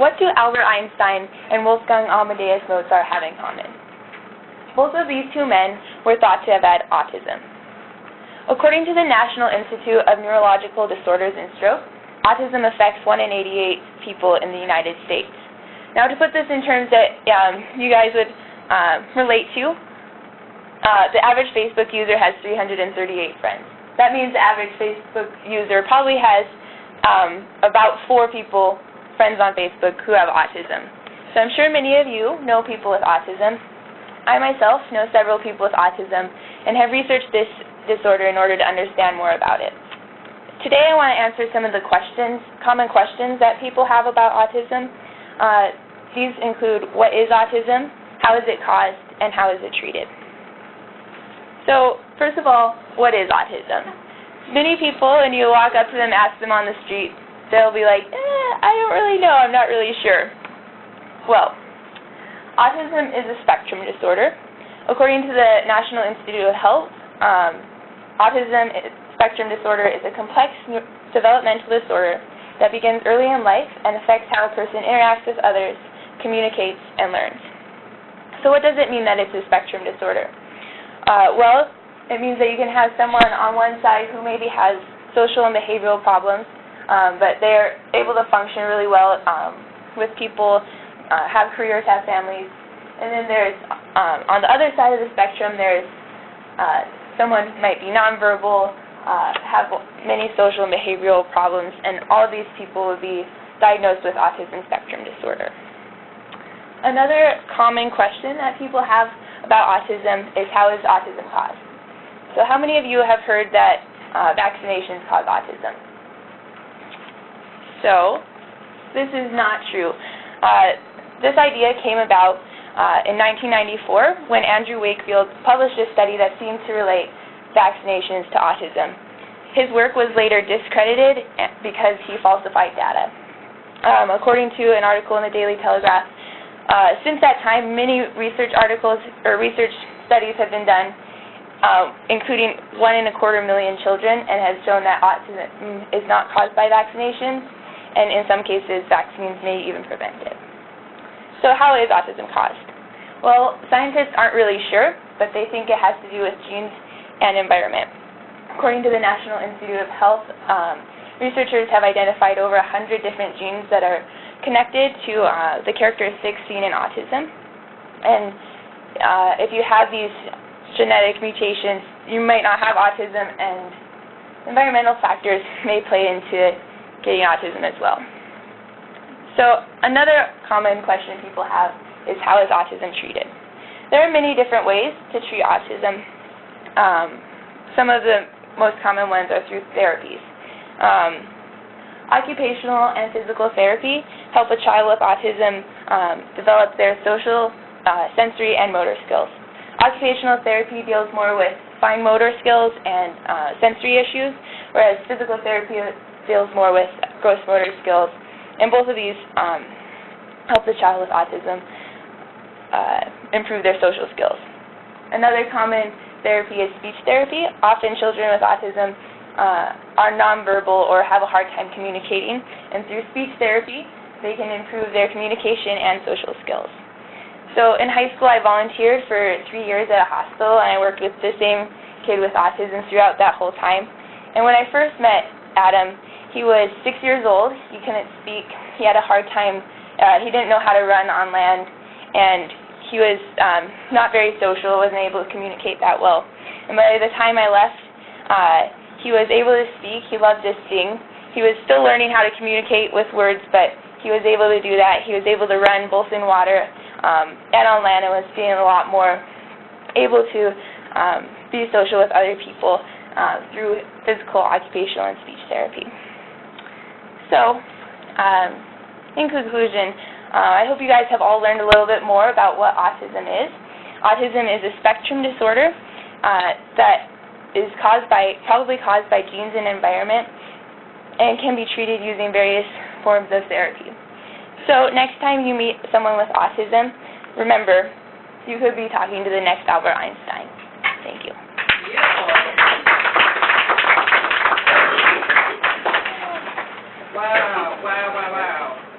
what do Albert Einstein and Wolfgang Amadeus Mozart have in common? Both of these two men were thought to have had autism. According to the National Institute of Neurological Disorders and Stroke, autism affects 1 in 88 people in the United States. Now, to put this in terms that you guys would relate to, the average Facebook user has 338 friends. That means the average Facebook user probably has about 4 people, friends on Facebook, who have autism. So I'm sure many of you know people with autism. I myself know several people with autism and have researched this disorder in order to understand more about it. Today I want to answer some of the common questions that people have about autism. These include, what is autism, how is it caused, and how is it treated? So, first of all, what is autism? Many people, when you walk up to them, ask them on the street, they'll be like, I don't really know, I'm not really sure. Well, autism is a spectrum disorder. According to the National Institute of Health, autism spectrum disorder is a complex developmental disorder that begins early in life and affects how a person interacts with others, communicates, and learns. So what does it mean that it's a spectrum disorder? Well, it means that you can have someone on one side who maybe has social and behavioral problems, but they're able to function really well with people, have careers, have families. And then there's, on the other side of the spectrum, there's someone who might be nonverbal, have many social and behavioral problems, and all of these people would be diagnosed with autism spectrum disorder. Another common question that people have about autism is, how is autism caused? So how many of you have heard that vaccinations cause autism? So this is not true. This idea came about in 1994 when Andrew Wakefield published a study that seemed to relate vaccinations to autism. His work was later discredited because he falsified data. According to an article in the Daily Telegraph, since that time, many research articles or research studies have been done, including 1.25 million children, and has shown that autism is not caused by vaccinations, and in some cases, vaccines may even prevent it. So how is autism caused? Well, scientists aren't really sure, but they think it has to do with genes and environment. According to the National Institute of Health, researchers have identified over 100 different genes that are connected to the characteristics seen in autism. And if you have these genetic mutations, you might not have autism, and environmental factors may play into getting autism as well. So another common question people have is, how is autism treated? There are many different ways to treat autism. Some of the most common ones are through therapies. Occupational and physical therapy help a child with autism develop their social, sensory, and motor skills. Occupational therapy deals more with fine motor skills and sensory issues, whereas physical therapy deals more with gross motor skills. And both of these help the child with autism improve their social skills. Another common therapy is speech therapy. Often children with autism are nonverbal or have a hard time communicating, and through speech therapy, they can improve their communication and social skills. So in high school, I volunteered for 3 years at a hospital, and I worked with the same kid with autism throughout that whole time. And when I first met Adam, he was 6 years old. He couldn't speak. He had a hard time. He didn't know how to run on land, and he was not very social, wasn't able to communicate that well. And by the time I left, he was able to speak. He loved to sing. He was still learning how to communicate with words, but he was able to do that. He was able to run both in water and on land, and was feeling a lot more able to be social with other people through physical, occupational, and speech therapy. So, in conclusion, I hope you guys have all learned a little bit more about what autism is. Autism is a spectrum disorder that is probably caused by genes and environment, and can be treated using various forms of therapy. So next time you meet someone with autism, remember, you could be talking to the next Albert Einstein. Thank you. Wow, wow, wow, wow.